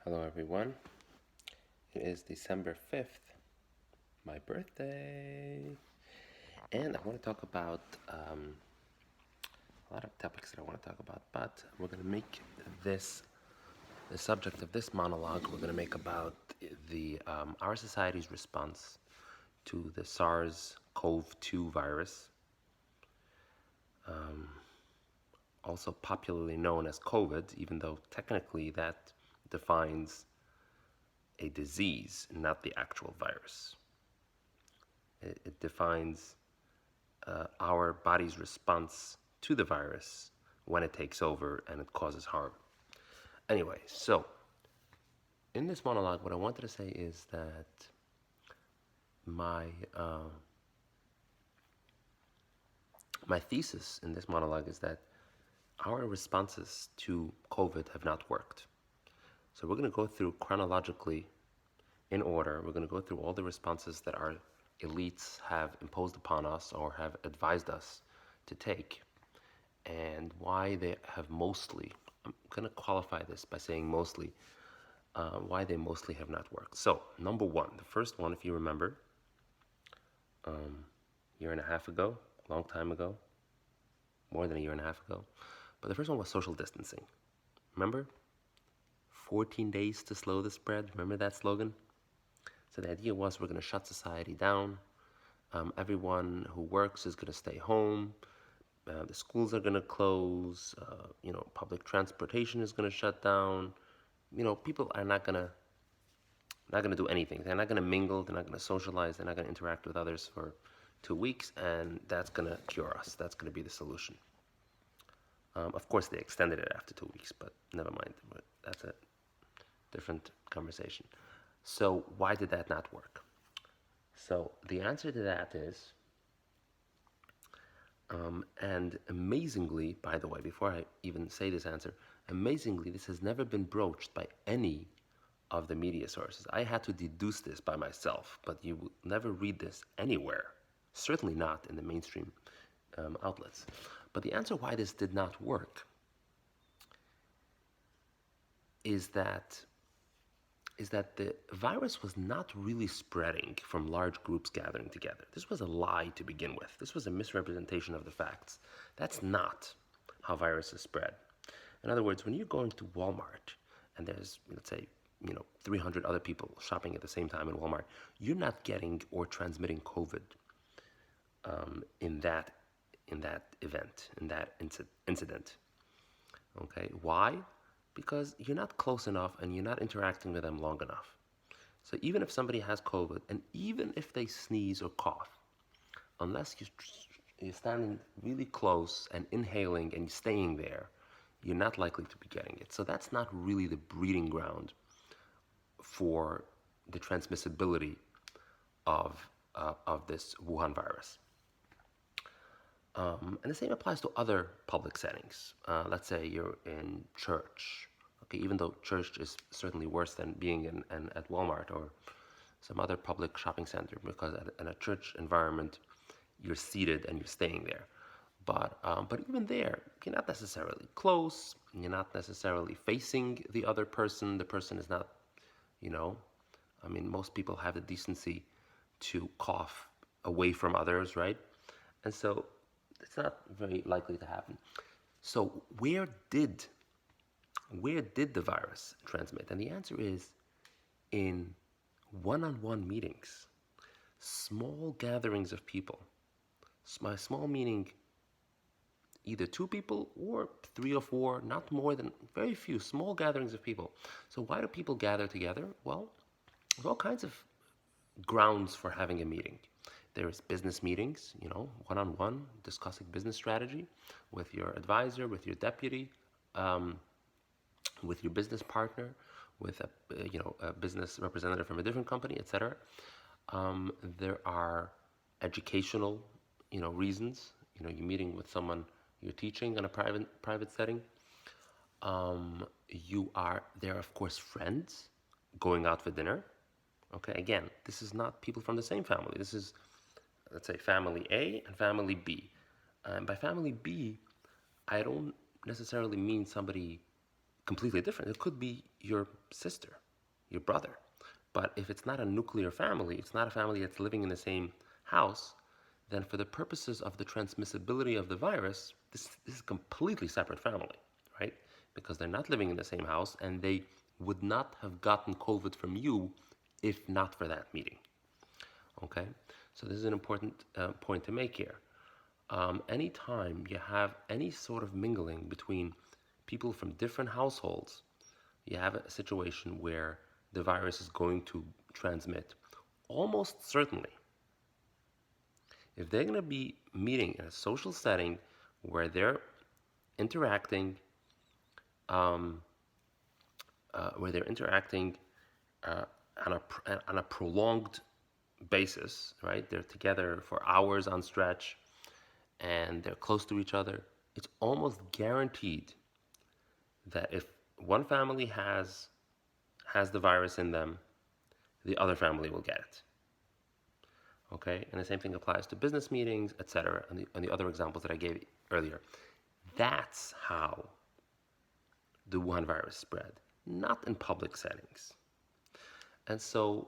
Hello, everyone. It is December 5th, my birthday. And I want to talk about a lot of topics that I want to talk about, but we're going to make this the subject of this monologue. We're going to make about the our society's response to the SARS-CoV-2 virus, also popularly known as COVID, even though technically that defines a disease, not the actual virus. It defines our body's response to the virus when it takes over and it causes harm. Anyway, so in this monologue, what I wanted to say is that my my thesis in this monologue is that our responses to COVID have not worked. So we're going to go through chronologically in order. We're going to go through all the responses that our elites have imposed upon us or have advised us to take, and why they have mostly, I'm going to qualify this by saying mostly, why they mostly have not worked. So, number one, the first one, if you remember, year and a half ago, a long time ago, more than a year and a half ago, but the first one was social distancing. Remember? 14 days to slow the spread. Remember that slogan? So the idea was we're going to shut society down. Everyone who works is going to stay home. The schools are going to close. Public transportation is going to shut down. People are not going to do anything. They're not going to mingle. They're not going to socialize. They're not going to interact with others for 2 weeks, and that's going to cure us. That's going to be the solution. Of course, they extended it after 2 weeks, but never mind. That's a different conversation. So why did that not work? So the answer to that is, and amazingly, by the way, before I even say this answer, amazingly, this has never been broached by any of the media sources. I had to deduce this by myself, but you will never read this anywhere, certainly not in the mainstream outlets. But the answer why this did not work is that the virus was not really spreading from large groups gathering together. This was a lie to begin with. This was a misrepresentation of the facts. That's not how viruses spread. In other words, when you're going to Walmart and there's, let's say, 300 other people shopping at the same time in Walmart, you're not getting or transmitting COVID in that event, in that incident. Okay, why? Because you're not close enough and you're not interacting with them long enough. So even if somebody has COVID, and even if they sneeze or cough, unless you're standing really close and inhaling and staying there, you're not likely to be getting it. So that's not really the breeding ground for the transmissibility of this Wuhan virus. And the same applies to other public settings. Let's say you're in church. Okay, even though church is certainly worse than being at Walmart or some other public shopping center, because in a church environment, you're seated and you're staying there. But even there, you're not necessarily close. You're not necessarily facing the other person. The person is not, most people have the decency to cough away from others, right? And so it's not very likely to happen. So where did the virus transmit? And the answer is in one-on-one meetings, small gatherings of people. By small meaning either 2 people or 3 or 4, not more than, very few, small gatherings of people. So why do people gather together? Well, there's all kinds of grounds for having a meeting. There's business meetings, one-on-one, discussing business strategy with your advisor, with your deputy, with your business partner, with a business representative from a different company, etc. There are educational, reasons. You're meeting with someone you're teaching in a private setting. There are, of course, friends going out for dinner. Okay, again, this is not people from the same family. This is, let's say, family A and family B. By family B, I don't necessarily mean somebody completely different. It could be your sister, your brother. But if it's not a nuclear family, it's not a family that's living in the same house, then for the purposes of the transmissibility of the virus, this is a completely separate family, right? Because they're not living in the same house and they would not have gotten COVID from you if not for that meeting. Okay? So this is an important point to make here. Anytime you have any sort of mingling between people from different households, you have a situation where the virus is going to transmit. Almost certainly, if they're going to be meeting in a social setting where they're interacting, um, where they're interacting uh, on a prolonged basis, right? They're together for hours on stretch, and they're close to each other. It's almost guaranteed that if one family has the virus in them, the other family will get it. Okay, and the same thing applies to business meetings, etc., and the other examples that I gave earlier. That's how the Wuhan virus spread, not in public settings. And so,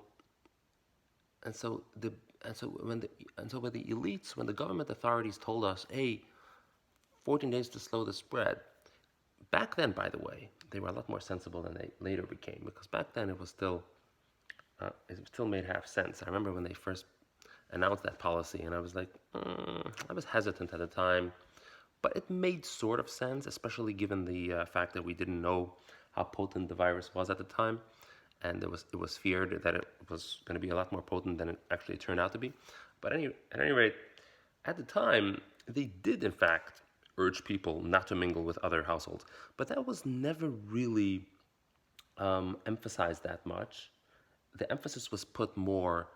and so the and so when the elites, when the government authorities told us, hey, 14 days to slow the spread. Back then, by the way, they were a lot more sensible than they later became, because back then it still made half sense. I remember when they first announced that policy, and I was like, I was hesitant at the time, but it made sort of sense, especially given the fact that we didn't know how potent the virus was at the time, and it was feared that it was going to be a lot more potent than it actually turned out to be. But at any rate, at the time, they did in fact urge people not to mingle with other households, but that was never really emphasized that much. The emphasis was put more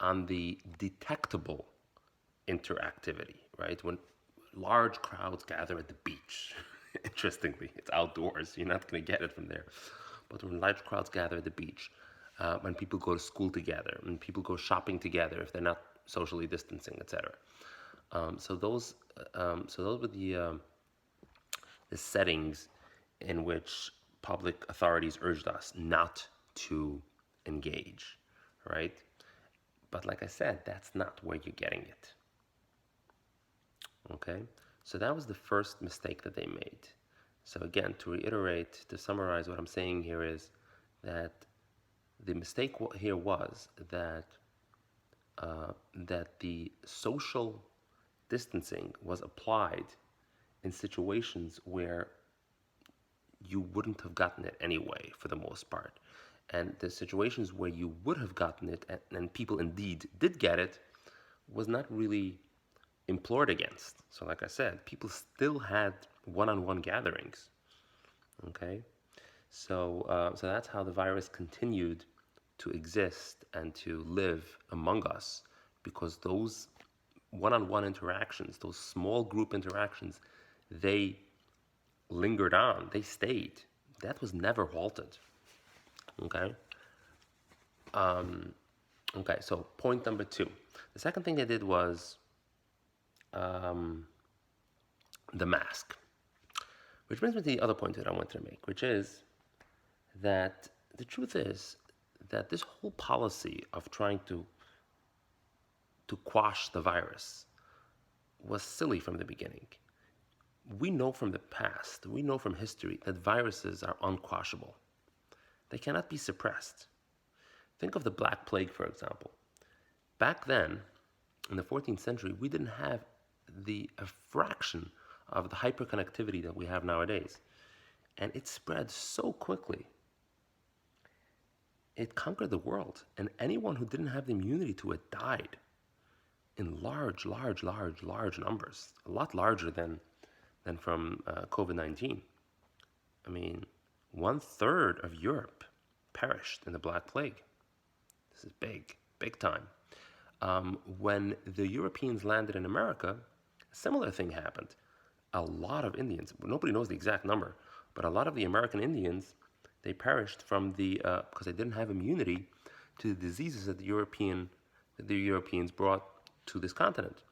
on the detectable interactivity, right? When large crowds gather at the beach, interestingly, it's outdoors, you're not going to get it from there. But when large crowds gather at the beach, when people go to school together, when people go shopping together, if they're not socially distancing, etc. So those were the settings in which public authorities urged us not to engage, right? But like I said, that's not where you're getting it. Okay? So that was the first mistake that they made. So again, to reiterate, to summarize what I'm saying here is that the mistake here was that the social distancing was applied in situations where you wouldn't have gotten it anyway, for the most part. And the situations where you would have gotten it, and people indeed did get it, was not really implored against. So, like I said, people still had one-on-one gatherings. Okay, so that's how the virus continued to exist and to live among us, because those one-on-one interactions, those small group interactions, they lingered on, they stayed. That was never halted. Okay. Okay. So point number two. The second thing they did was the mask, which brings me to the other point that I wanted to make, which is that the truth is that this whole policy of trying to quash the virus was silly from the beginning. We know from the past, we know from history that viruses are unquashable. They cannot be suppressed. Think of the Black Plague, for example. Back then, in the 14th century, we didn't have a fraction of the hyperconnectivity that we have nowadays. And it spread so quickly. It conquered the world. And anyone who didn't have the immunity to it died in large numbers, a lot larger than from COVID-19. I mean, 1/3 of Europe perished in the Black Plague. This is big time. When the Europeans landed in America, a similar thing happened. A lot of Indians, nobody knows the exact number, but a lot of the American Indians, they perished from because they didn't have immunity to the diseases that the Europeans brought to this continent.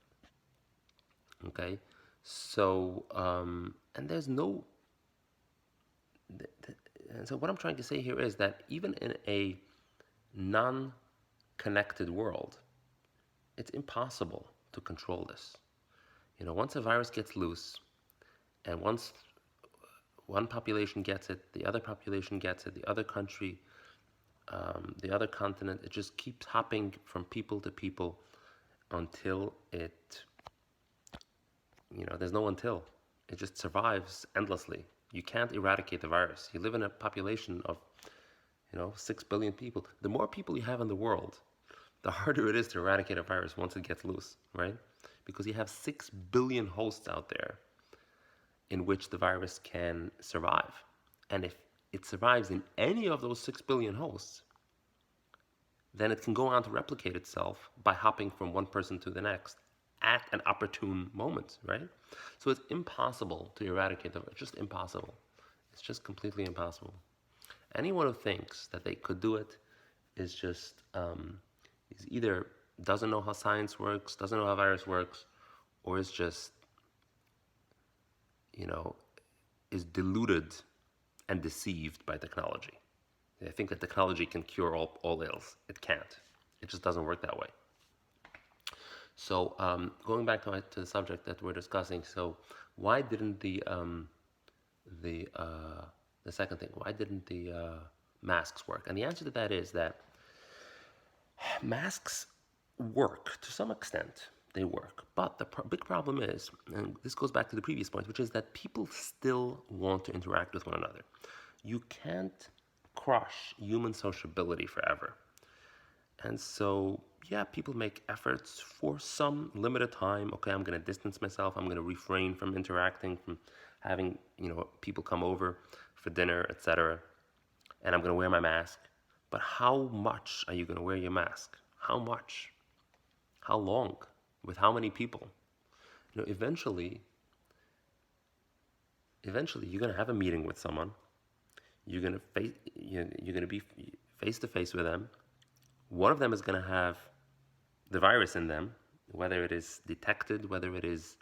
Okay, so and there's And so what I'm trying to say here is that even in a non-connected world, it's impossible to control this. Once a virus gets loose, and once one population gets it, the other population gets it, the other country, the other continent, it just keeps hopping from people to people until there's no until. It just survives endlessly. You can't eradicate the virus. You live in a population of, 6 billion people. The more people you have in the world, the harder it is to eradicate a virus once it gets loose, right? Because you have 6 billion hosts out there in which the virus can survive. And if it survives in any of those 6 billion hosts, then it can go on to replicate itself by hopping from one person to the next at an opportune moment, right? So it's impossible to eradicate them. It's just impossible. It's just completely impossible. Anyone who thinks that they could do it is just is either doesn't know how science works, doesn't know how virus works, or is just is deluded and deceived by technology. They think that technology can cure all ills. It can't. It just doesn't work that way. So going back to the subject that we're discussing, so why didn't the second thing? Why didn't the masks work? And the answer to that is that masks work to some extent. They work, but the big problem is, and this goes back to the previous point, which is that people still want to interact with one another. You can't crush human sociability forever. And so, yeah, people make efforts for some limited time. Okay, I'm going to distance myself. I'm going to refrain from interacting, from having, people come over for dinner, etc. And I'm going to wear my mask. But how much are you going to wear your mask? How much? How long? With how many people? Eventually you're going to have a meeting with someone. You're going to be face to face with them. One of them is going to have the virus in them, whether it is detected, whether it is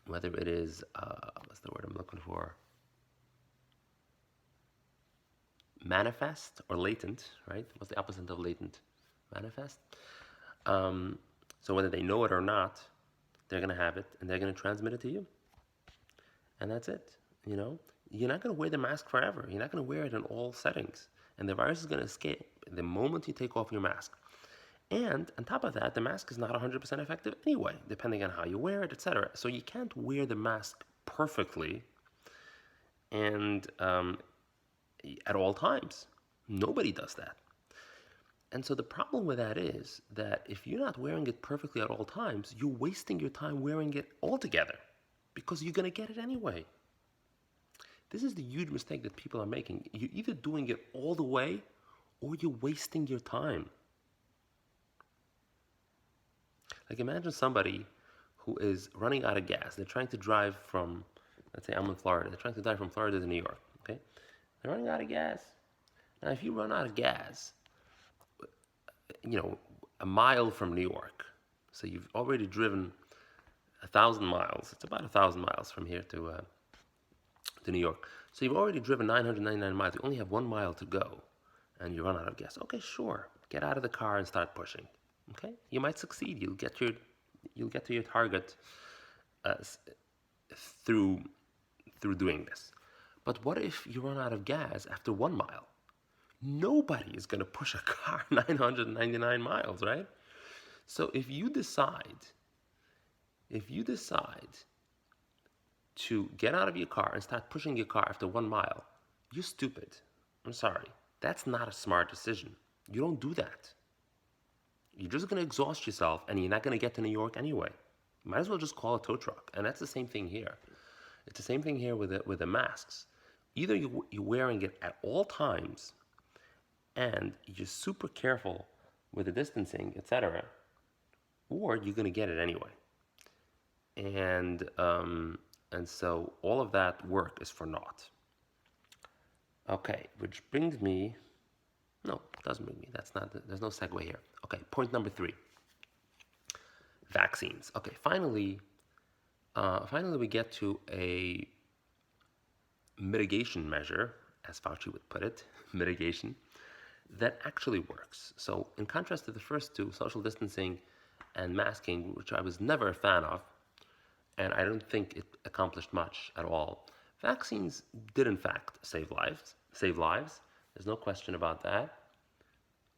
what's the word I'm looking for? Manifest or latent, right? What's the opposite of latent? Manifest. So whether they know it or not, they're going to have it and they're going to transmit it to you. And that's it. You're not going to wear the mask forever. You're not going to wear it in all settings. And the virus is going to escape the moment you take off your mask. And on top of that, the mask is not 100% effective anyway, depending on how you wear it, etc. So you can't wear the mask perfectly and at all times. Nobody does that. And so the problem with that is that if you're not wearing it perfectly at all times, you're wasting your time wearing it altogether because you're going to get it anyway. This is the huge mistake that people are making. You're either doing it all the way or you're wasting your time. Like imagine somebody who is running out of gas. They're trying to drive from, let's say I'm in Florida. They're trying to drive from Florida to New York. Okay, they're running out of gas. Now, if you run out of gas, a mile from New York, so you've already driven 1,000 miles. It's about 1,000 miles from here to New York. So you've already driven 999 miles. You only have 1 mile to go, and you run out of gas. Okay, sure. Get out of the car and start pushing. Okay, you might succeed. You'll get to your target through doing this. But what if you run out of gas after 1 mile? Nobody is going to push a car 999 miles, right? So if you decide to get out of your car and start pushing your car after 1 mile, you're stupid. I'm sorry. That's not a smart decision. You don't do that. You're just going to exhaust yourself and you're not going to get to New York anyway. You might as well just call a tow truck. And that's the same thing here. It's the same thing here with the masks. Either you're wearing it at all times and you're super careful with the distancing, etc., or you're going to get it anyway. And so all of that work is for naught. Okay, which brings me... No, it doesn't bring me. There's no segue here. Okay, point number 3. Vaccines. Okay, finally we get to a mitigation measure, as Fauci would put it, mitigation, that actually works. So, in contrast to the first two, social distancing and masking, which I was never a fan of, and I don't think it accomplished much at all, vaccines did in fact save lives. Save lives. There's no question about that.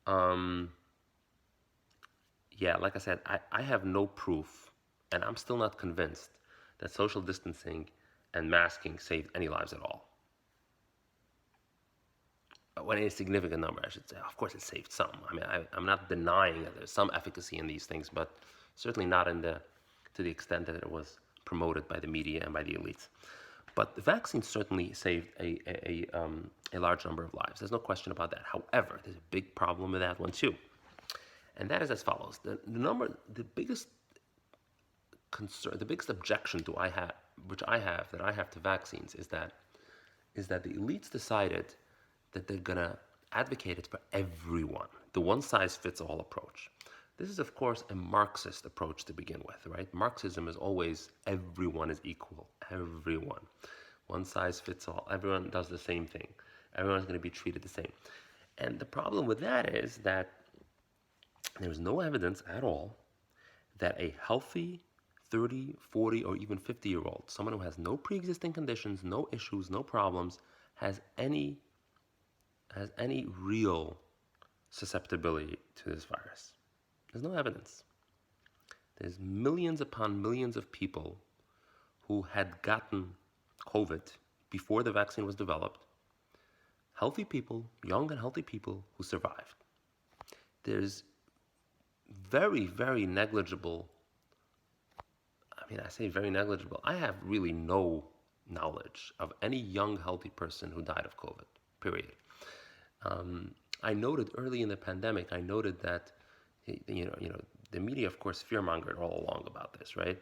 Um, yeah, like I said, I have no proof, and I'm still not convinced that social distancing and masking saved any lives at all. When a significant number, I should say. Of course, it saved some. I mean, I'm not denying that there's some efficacy in these things, but certainly not to the extent that it was promoted by the media and by the elites. But the vaccine certainly saved a large number of lives. There's no question about that. However, there's a big problem with that one too, and that is as follows: the biggest concern, the biggest objection to I have, which I have that I have to vaccines is that the elites decided that they're going to advocate it for everyone, the one size fits all approach. This is, of course, a Marxist approach to begin with, right? Marxism is always everyone is equal, everyone. One size fits all. Everyone does the same thing. Everyone's going to be treated the same. And the problem with that is that there's no evidence at all that a healthy 30, 40, or even 50-year-old, someone who has no pre-existing conditions, no issues, no problems, has any real susceptibility to this virus. There's no evidence. There's millions upon millions of people who had gotten COVID before the vaccine was developed. Healthy people, young and healthy people who survived. There's very, very negligible, I say very negligible, I have really no knowledge of any young, healthy person who died of COVID, period. I noted early in the pandemic, that, the media, of course, fear-mongered all along about this, right?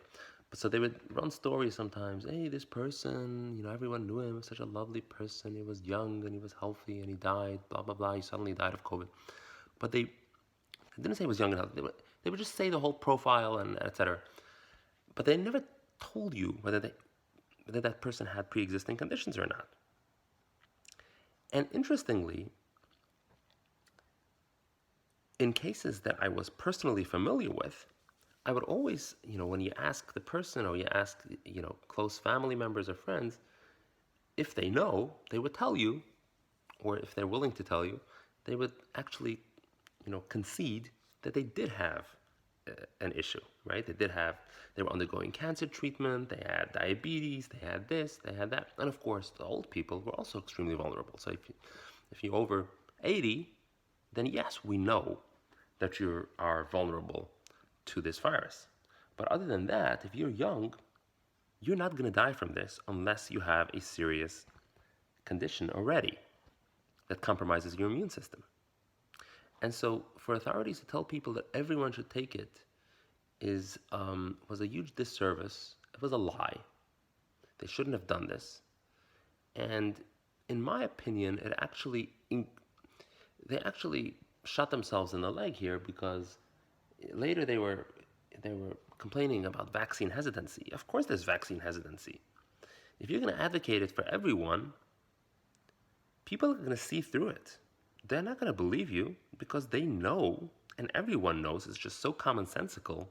But so they would run stories sometimes, hey, this person, everyone knew him, such a lovely person, he was young and he was healthy and he died, blah, blah, blah, he suddenly died of COVID. But they didn't say he was young and healthy, they would just say the whole profile and et cetera. But they never told you whether that person had pre-existing conditions or not. And interestingly, in cases that I was personally familiar with, I would always, when you ask the person or you ask, close family members or friends, if they know, they would tell you, or if they're willing to tell you, they would actually, concede that they did have an issue, right? They were undergoing cancer treatment, they had diabetes, they had this, they had that. And of course, the old people were also extremely vulnerable. So if you're over 80, then yes, we know that you are vulnerable to this virus. But other than that, if you're young, you're not going to die from this unless you have a serious condition already that compromises your immune system. And so for authorities to tell people that everyone should take it was a huge disservice. It was a lie. They shouldn't have done this. And in my opinion, they actually shot themselves in the leg here, because later they were complaining about vaccine hesitancy. Of course there's vaccine hesitancy. If you're going to advocate it for everyone, people are going to see through it. They're not going to believe you because they know, and everyone knows, it's just so commonsensical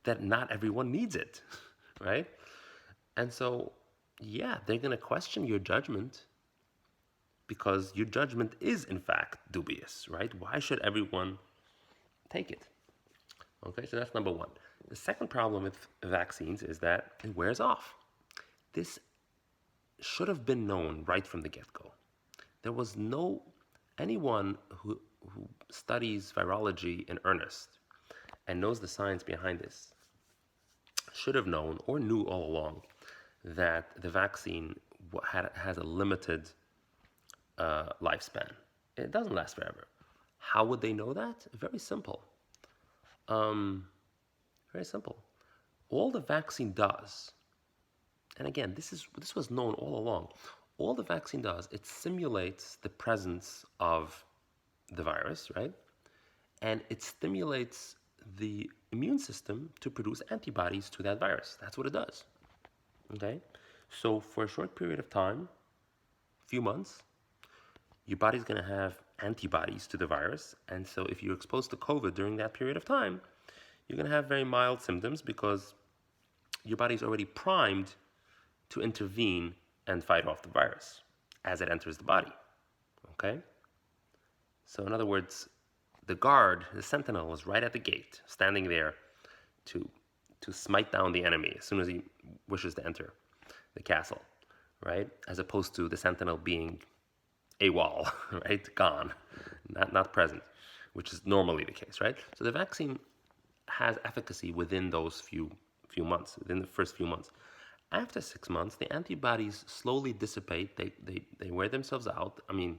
that not everyone needs it, right? And so, yeah, they're going to question your judgment because your judgment is, in fact, dubious, right? Why should everyone take it? Okay, so that's number one. The second problem with vaccines is that it wears off. This should have been known right from the get-go. There was anyone who studies virology in earnest and knows the science behind this should have known or knew all along that the vaccine has a limited lifespan. It doesn't last forever. How would they know that? Very simple. Very simple. All the vaccine does, and again, this was known all along. All the vaccine does, it simulates the presence of the virus, right? And it stimulates the immune system to produce antibodies to that virus. That's what it does. Okay? So for a short period of time, few months, your body's going to have antibodies to the virus. And so if you're exposed to COVID during that period of time, you're going to have very mild symptoms because your body's already primed to intervene and fight off the virus as it enters the body. Okay? So in other words, the guard, the sentinel, is right at the gate, standing there to smite down the enemy as soon as he wishes to enter the castle, right? As opposed to the sentinel being AWOL, right? Gone, not present, which is normally the case, right? So the vaccine has efficacy within those few months, within the first few months. After 6 months, the antibodies slowly dissipate. They wear themselves out. I mean,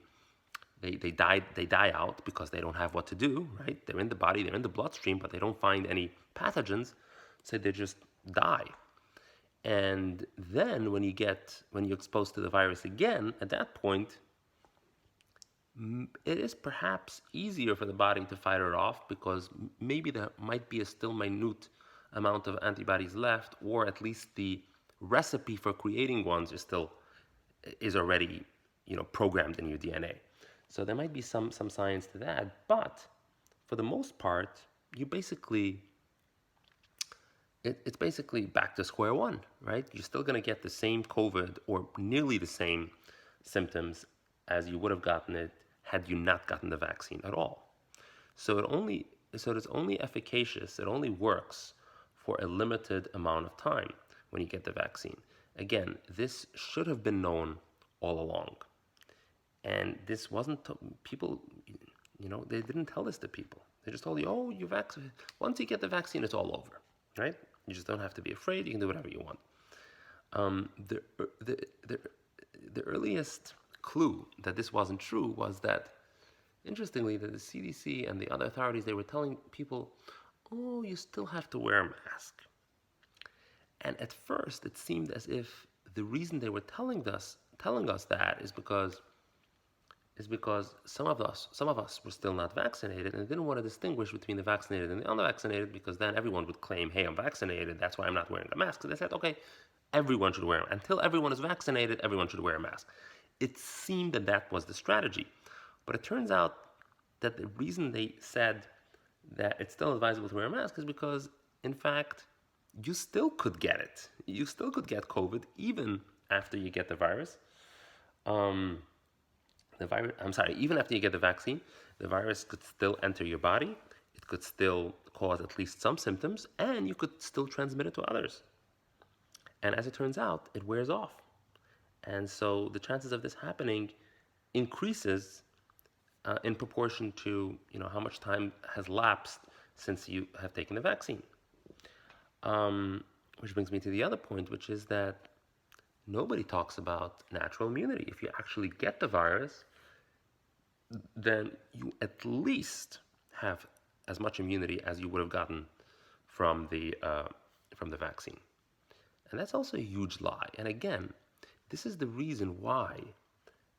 they die out because they don't have what to do, right? They're in the body, they're in the bloodstream, but they don't find any pathogens, so they just die. And then when you're exposed to the virus again, at that point, it is perhaps easier for the body to fight it off because maybe there might be a still minute amount of antibodies left, or at least the recipe for creating ones is already programmed in your DNA. So there might be some science to that, but for the most part, it's basically back to square one, right? You're still going to get the same COVID or nearly the same symptoms as you would have gotten it had you not gotten the vaccine at all. So it's only efficacious, it only works for a limited amount of time when you get the vaccine. Again, this should have been known all along. And this wasn't, people, they didn't tell this to people. They just told you, oh, once you get the vaccine, it's all over, right? You just don't have to be afraid. You can do whatever you want. The earliest clue that this wasn't true was that, interestingly, that the CDC and the other authorities, they were telling people, oh, you still have to wear a mask. And at first, it seemed as if the reason they were telling us that is because some of us were still not vaccinated and didn't want to distinguish between the vaccinated and the unvaccinated, because then everyone would claim, hey, I'm vaccinated, that's why I'm not wearing a mask. So they said, okay, everyone should wear them. Until everyone is vaccinated, everyone should wear a mask. It seemed that was the strategy. But it turns out that the reason they said that it's still advisable to wear a mask is because, in fact, you still could get it. You still could get COVID even after you get the virus. Even after you get the vaccine, the virus could still enter your body. It could still cause at least some symptoms, and you could still transmit it to others. And as it turns out, it wears off. And so the chances of this happening increases in proportion to how much time has lapsed since you have taken the vaccine. Which brings me to the other point, which is that nobody talks about natural immunity. If you actually get the virus, then you at least have as much immunity as you would have gotten from the vaccine. And that's also a huge lie. And again, this is the reason why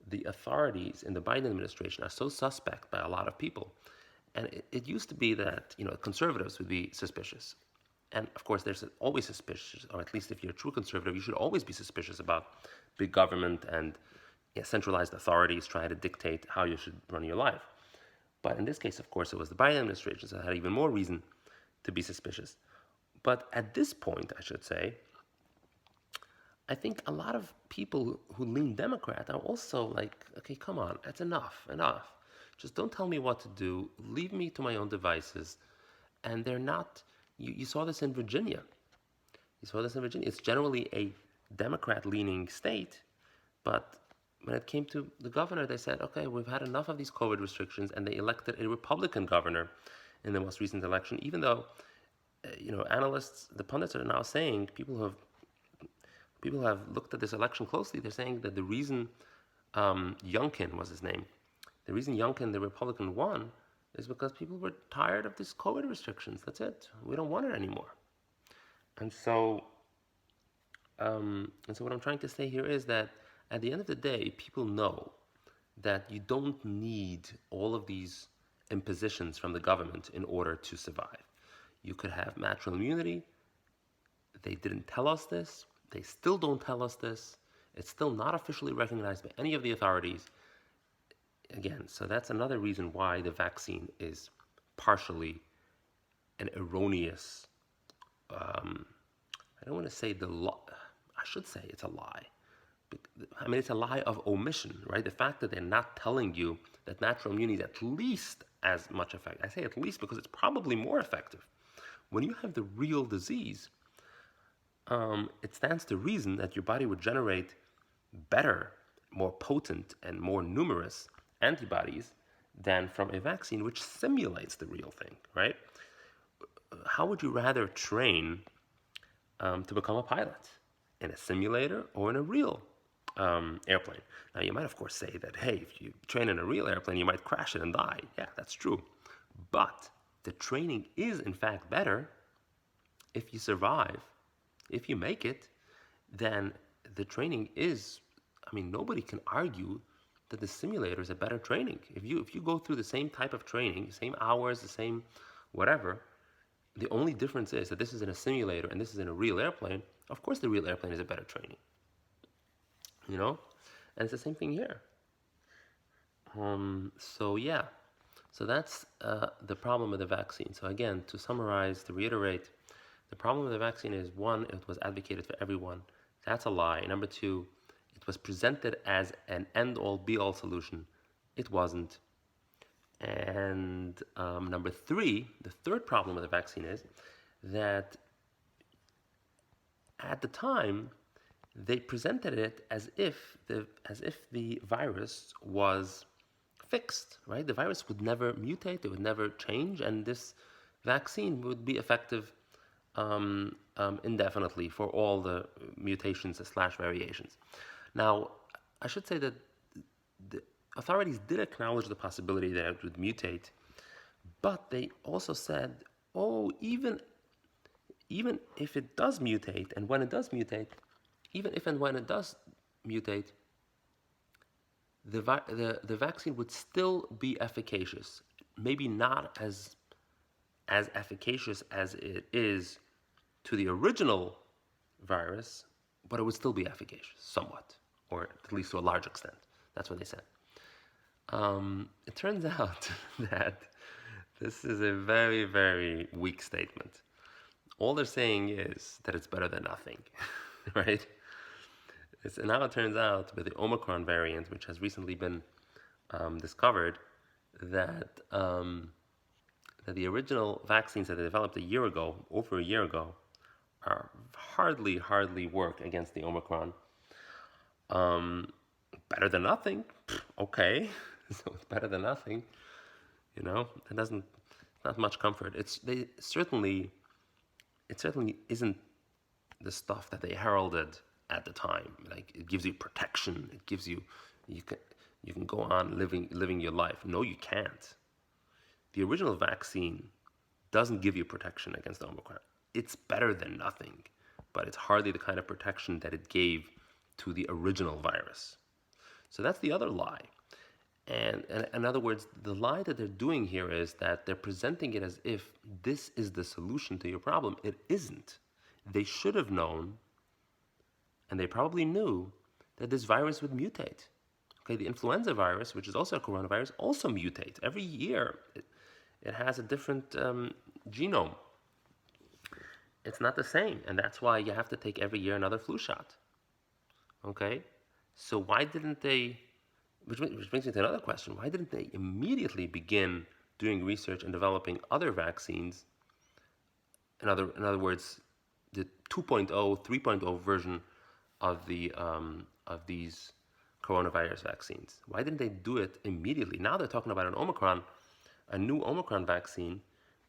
the authorities in the Biden administration are so suspect by a lot of people. And it used to be that conservatives would be suspicious. And of course, there's always suspicious, or at least if you're a true conservative, you should always be suspicious about big government and centralized authorities trying to dictate how you should run your life. But in this case, of course, it was the Biden administration, so it had even more reason to be suspicious. But at this point, I should say, I think a lot of people who lean Democrat are also like, okay, come on, that's enough. Just don't tell me what to do. Leave me to my own devices. And they're not, you saw this in Virginia. It's generally a Democrat-leaning state, but when it came to the governor, they said, okay, we've had enough of these COVID restrictions, and they elected a Republican governor in the most recent election, even though, analysts, the pundits are now saying, people who have looked at this election closely, they're saying that the reason Youngkin was his name, the reason Youngkin, the Republican, won is because people were tired of these COVID restrictions. That's it. We don't want it anymore. And so what I'm trying to say here is that at the end of the day, people know that you don't need all of these impositions from the government in order to survive. You could have natural immunity. They didn't tell us this. They still don't tell us this. It's still not officially recognized by any of the authorities. Again, so that's another reason why the vaccine is partially an erroneous, I don't want to say I should say it's a lie. I mean, it's a lie of omission, right? The fact that they're not telling you that natural immunity is at least as much effective. I say at least because it's probably more effective. When you have the real disease, it stands to reason that your body would generate better, more potent, and more numerous antibodies than from a vaccine which simulates the real thing, right? How would you rather train to become a pilot? In a simulator or in a real airplane? Now, you might, of course, say that, hey, if you train in a real airplane, you might crash it and die. Yeah, that's true. But the training is, in fact, better if you survive. If you make it, then the training is, I mean, nobody can argue that the simulator is a better training. If you go through the same type of training, same hours, the same whatever, the only difference is that this is in a simulator and this is in a real airplane. Of course, the real airplane is a better training. You know, and it's the same thing here. So yeah, so that's the problem with the vaccine. So again, to summarize, to reiterate, the problem with the vaccine is, one, it was advocated for everyone. That's a lie. Number two, it was presented as an end-all, be-all solution. It wasn't. And number three, the third problem with the vaccine is that at the time they presented it as if the virus was fixed, right? The virus would never mutate, it would never change, and this vaccine would be effective indefinitely for all the mutations slash variations. Now, I should say that the authorities did acknowledge the possibility that it would mutate, but they also said, oh, even if it does mutate, and when it does mutate, even if and when it does mutate, the vaccine would still be efficacious. Maybe not as efficacious as it is to the original virus, but it would still be efficacious, somewhat, or at least to a large extent. That's what they said. It turns out that this is a very, very weak statement. All they're saying is that it's better than nothing, right? And now it turns out with the Omicron variant, which has recently been discovered, that that the original vaccines that they developed over a year ago, are hardly work against the Omicron. Better than nothing, okay. So it's better than nothing, you know. It doesn't, not much comfort. It certainly isn't the stuff that they heralded at the time. Like, it gives you protection. It gives you can go on living your life. No, you can't. The original vaccine doesn't give you protection against Omicron. It's better than nothing, but it's hardly the kind of protection that it gave to the original virus. So that's the other lie. And in other words, the lie that they're doing here is that they're presenting it as if this is the solution to your problem. It isn't. They should have known, and they probably knew, that this virus would mutate. Okay, the influenza virus, which is also a coronavirus, also mutates. Every year, it has a different genome. It's not the same, and that's why you have to take every year another flu shot. Okay? So why didn't they, which brings me to another question, why didn't they immediately begin doing research and developing other vaccines? In other words, the 2.0, 3.0 version of these coronavirus vaccines. Why didn't they do it immediately? Now they're talking about a new Omicron vaccine,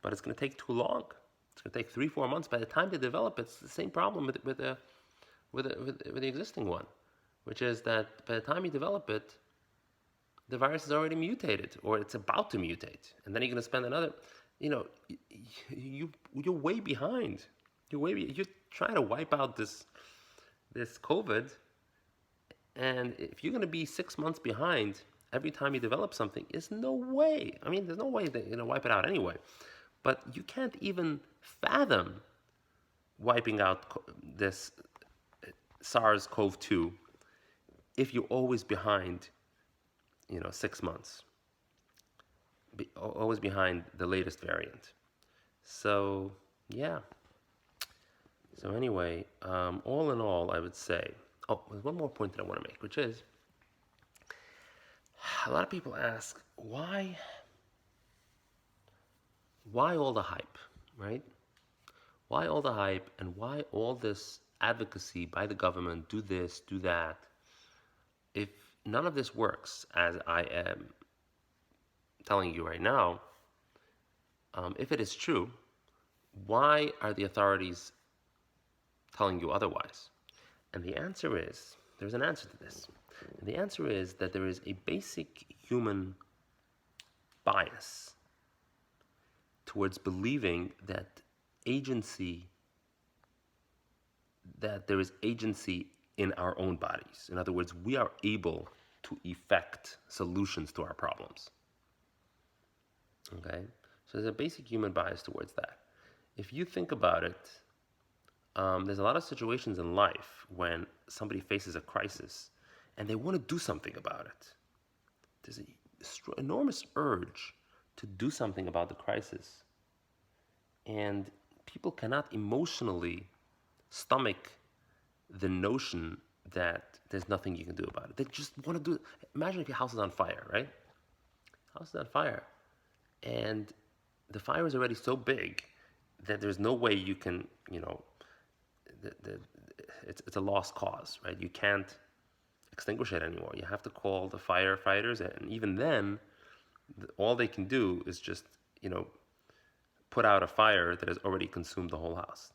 but it's going to take too long. It's going to take 3-4 months. By the time they develop it, it's the same problem with the existing one, which is that by the time you develop it, the virus is already mutated, or it's about to mutate, and then you're going to spend another. You're way behind. You're trying to wipe out this COVID, and if you're going to be 6 months behind every time you develop something, there's no way. I mean, there's no way that you're going to wipe it out anyway. But you can't even fathom wiping out this SARS-CoV-2 if you're always behind, 6 months, always behind the latest variant. So, yeah. So, anyway, all in all, I would say, oh, there's one more point that I want to make, which is a lot of people ask, why all the hype, right? Why all the hype and why all this advocacy by the government, do this, do that, if none of this works, as I am telling you right now, if it is true, why are the authorities telling you otherwise? And the answer is, there's an answer to this. And the answer is that there is a basic human bias towards believing agency, that there is agency in our own bodies. In other words, we are able to effect solutions to our problems. Okay? So there's a basic human bias towards that. If you think about it, there's a lot of situations in life when somebody faces a crisis and they want to do something about it. There's an enormous urge to do something about the crisis. And people cannot emotionally stomach the notion that there's nothing you can do about it. They just want to do it. Imagine if your house is on fire, right? House is on fire. And the fire is already so big that there's no way you can, it's a lost cause, right? You can't extinguish it anymore. You have to call the firefighters, and even then, all they can do is just, put out a fire that has already consumed the whole house.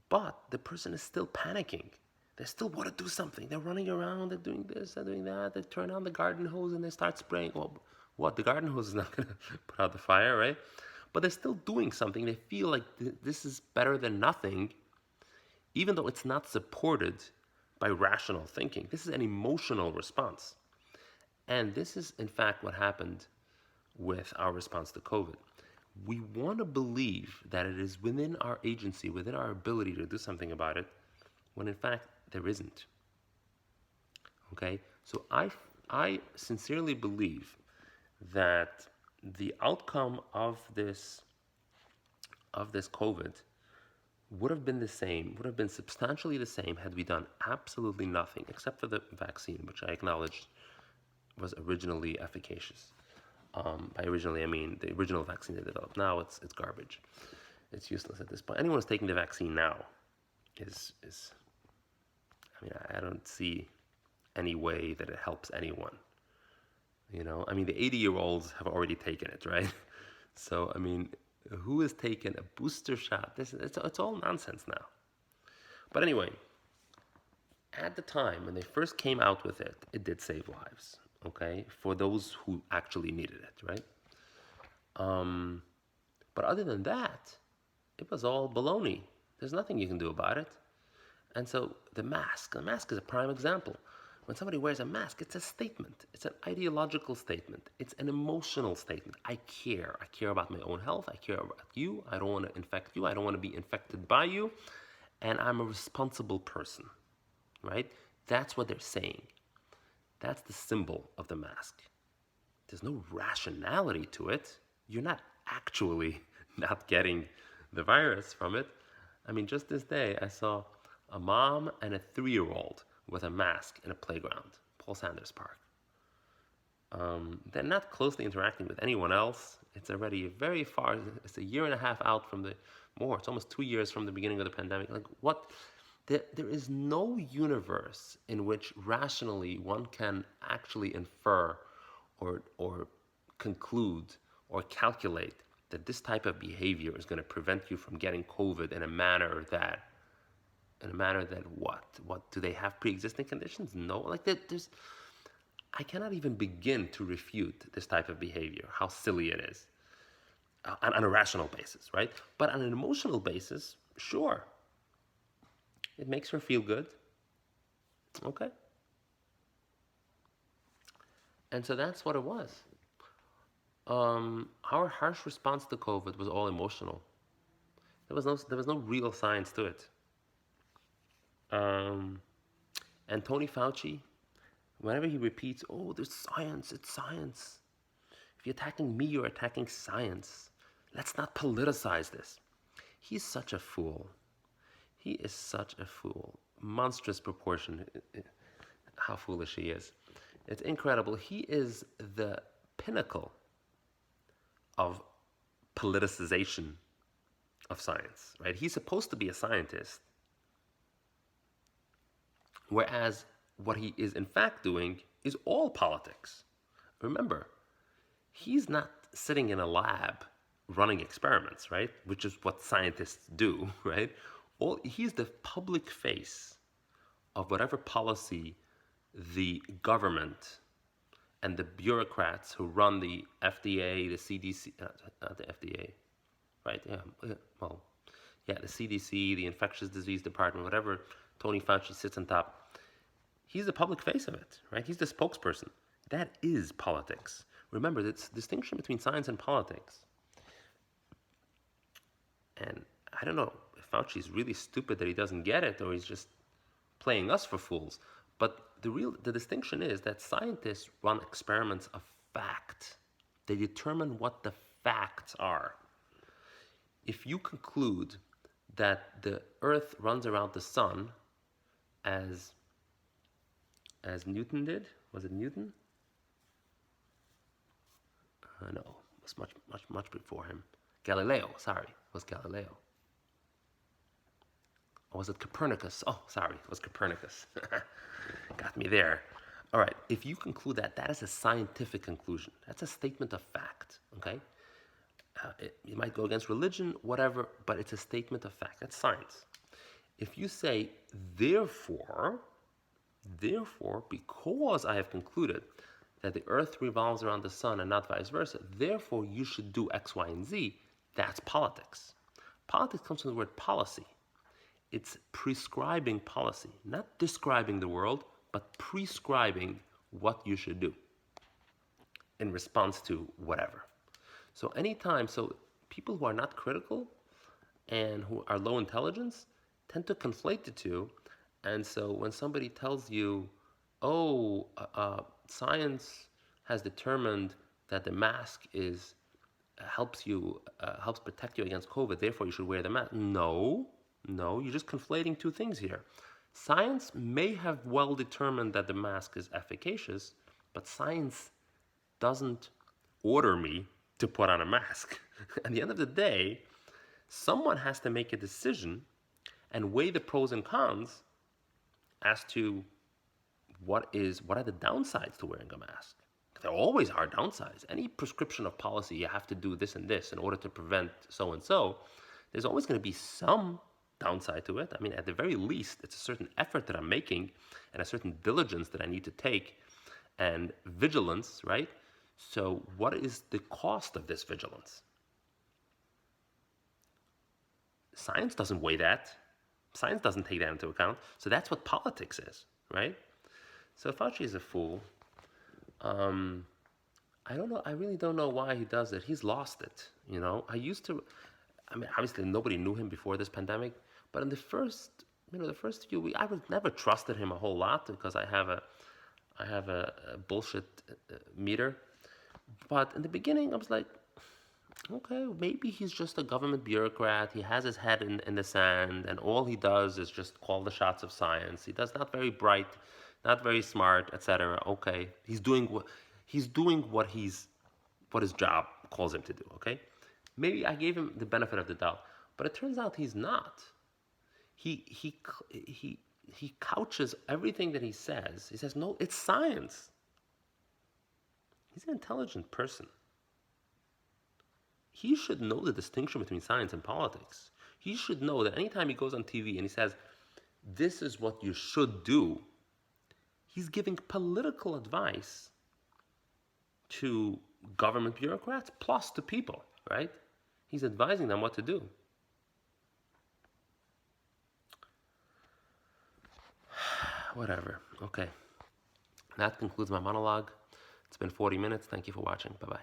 But the person is still panicking. They still want to do something. They're running around, they're doing this, they're doing that. They turn on the garden hose and they start spraying. Well, what? The garden hose is not going to put out the fire, right? But they're still doing something. They feel like this is better than nothing, even though it's not supported by rational thinking. This is an emotional response. And this is, in fact, what happened with our response to COVID. We want to believe that it is within our agency, within our ability to do something about it, when in fact there isn't. Okay? So I sincerely believe that the outcome of this COVID would have been the same, would have been substantially the same had we done absolutely nothing, except for the vaccine, which I acknowledged was originally efficacious. By originally, I mean the original vaccine they developed. Now it's garbage. It's useless at this point. Anyone who's taking the vaccine now is I mean, I don't see any way that it helps anyone. I mean, the 80-year-olds have already taken it, right? So, I mean, who has taken a booster shot? It's all nonsense now. But anyway, at the time when they first came out with it, it did save lives, okay? For those who actually needed it, right? But other than that, it was all baloney. There's nothing you can do about it. And so the mask is a prime example. When somebody wears a mask, it's a statement. It's an ideological statement. It's an emotional statement. I care. I care about my own health. I care about you. I don't want to infect you. I don't want to be infected by you. And I'm a responsible person, right? That's what they're saying. That's the symbol of the mask. There's no rationality to it. You're not actually not getting the virus from it. I mean, just this day, I saw a mom and a 3-year-old with a mask in a playground, Paul Sanders Park. They're not closely interacting with anyone else. It's already very far. It's a year and a half out from it's almost 2 years from the beginning of the pandemic. Like what? There is no universe in which rationally one can actually infer or conclude or calculate that this type of behavior is going to prevent you from getting COVID in a manner that what do they have pre-existing conditions? No, like there's I cannot even begin to refute this type of behavior, how silly it is on a rational basis, right? But on an emotional basis, sure, it makes her feel good. Okay. And so that's what it was. Our harsh response to COVID was all emotional. There was no real science to it. And Tony Fauci, whenever he repeats, oh, there's science, it's science. If you're attacking me, you're attacking science. Let's not politicize this. He's such a fool. He is such a fool. Monstrous proportion, how foolish he is. It's incredible. He is the pinnacle of politicization of science, right? He's supposed to be a scientist, whereas what he is in fact doing is all politics. Remember, he's not sitting in a lab running experiments, right? Which is what scientists do, right? He's the public face of whatever policy the government and the bureaucrats who run the FDA, the CDC, the FDA, right? The CDC, the Infectious Disease Department, whatever Tony Fauci sits on top. He's the public face of it, right? He's the spokesperson. That is politics. Remember, this distinction between science and politics. And I don't know if Fauci's really stupid that he doesn't get it, or he's just playing us for fools. But the distinction is that scientists run experiments of fact. They determine what the facts are. If you conclude that the Earth runs around the sun as Newton did, was it Newton? No, it was much before him. Galileo, sorry, it was Galileo. Or was it Copernicus? Oh, sorry, it was Copernicus. Got me there. All right, if you conclude that that is a scientific conclusion, that's a statement of fact, okay? It might go against religion, whatever, but it's a statement of fact. That's science. If you say, therefore, because I have concluded that the earth revolves around the sun and not vice versa, therefore you should do X, Y, and Z, that's politics. Politics comes from the word policy. It's prescribing policy, not describing the world, but prescribing what you should do in response to whatever. So people who are not critical and who are low intelligence tend to conflate the two. And so when somebody tells you, science has determined that the mask helps protect you against COVID, therefore you should wear the mask. No, you're just conflating two things here. Science may have well determined that the mask is efficacious, but science doesn't order me to put on a mask. At the end of the day, someone has to make a decision and weigh the pros and cons as to what are the downsides to wearing a mask. There always are downsides. Any prescription of policy, you have to do this and this in order to prevent so and so. There's always going to be some downside to it. I mean, at the very least, it's a certain effort that I'm making and a certain diligence that I need to take and vigilance, right? So what is the cost of this vigilance? Science doesn't weigh that. Science doesn't take that into account. So that's what politics is, right? So Fauci is a fool. I don't know. I really don't know why he does it. He's lost it. Obviously nobody knew him before this pandemic, but in the first few weeks, I never trusted him a whole lot because I have a bullshit meter. But in the beginning, I was like, okay, maybe he's just a government bureaucrat. He has his head in the sand, and all he does is just call the shots of science. He does not very bright, not very smart, etc. Okay, he's doing what his job calls him to do. Okay, maybe I gave him the benefit of the doubt, but it turns out he's not. He couches everything that he says. He says, no, it's science. He's an intelligent person. He should know the distinction between science and politics. He should know that anytime he goes on TV and he says, this is what you should do, he's giving political advice to government bureaucrats plus to people, right? He's advising them what to do. Whatever. Okay. That concludes my monologue. It's been 40 minutes. Thank you for watching. Bye-bye.